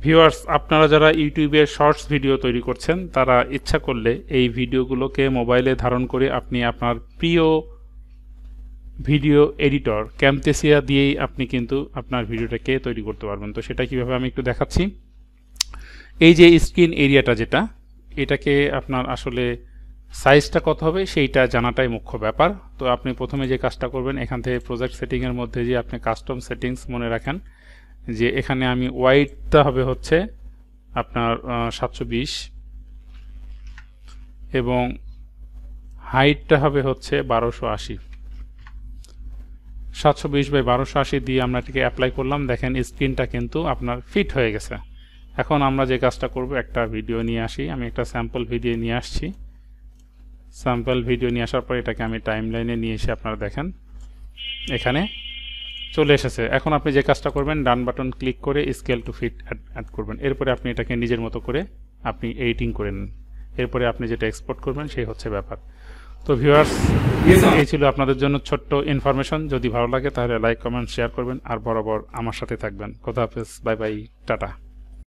Viewers, আপনারা যারা ইউটিউবে শর্টস ভিডিও তৈরি করছেন তারা ইচ্ছা করলে এই ভিডিওগুলোকে মোবাইলে ধারণ করে আপনি আপনার প্রিয় ভিডিও এডিটর ক্যামটেসিয়া দিয়েই আপনি কিন্তু আপনার ভিডিওটাকে তৈরি করতে পারবেন। তো সেটা কিভাবে আমি একটু দেখাচ্ছি। এই যে স্ক্রিন এরিয়াটা যেটা, এটাকে আপনার আসলে সাইজটা কত হবে সেইটা জানাটাই মুখ্য ব্যাপার। তো আপনি প্রথমে যে কাজটা করবেন, এখান থেকে প্রজেক্ট সেটিংয়ের মধ্যে যে আপনি কাস্টম সেটিংস মনে রাখেন যে এখানে আমি ওয়াইডটা হবে হচ্ছে আপনার 720 এবং হাইটটা হবে হচ্ছে 1280। 720/1280 দিয়ে আমরা এটাকে অ্যাপ্লাই করলাম। দেখেন স্ক্রিনটা কিন্তু আপনার ফিট হয়ে গেছে। এখন আমরা যে কাজটা করব, একটা ভিডিও নিয়ে আসি। আমি একটা স্যাম্পল ভিডিও নিয়ে আসছি। স্যাম্পল ভিডিও নিয়ে আসার পর এটাকে আমি টাইমলাইনে নিয়ে এসে আপনারা দেখেন এখানে চলে এসেছে। এখন আপনি যে কাজটা করবেন, ডান বাটন ক্লিক করে স্কেল টু ফিট অ্যাড করবেন। এরপরে আপনি এটাকে নিজের মতো করে আপনি এডিটিং করে নেন। এরপরে আপনি যেটা এক্সপোর্ট করবেন সেই হচ্ছে ব্যাপার। তো ভিউয়ার্স, এই ছিল আপনাদের জন্য ছোট্ট ইনফরমেশন। যদি ভালো লাগে তাহলে লাইক, কমেন্ট, শেয়ার করবেন আর বরাবর আমার সাথে থাকবেন। খোদা হাফেজ, বাই বাই, টাটা।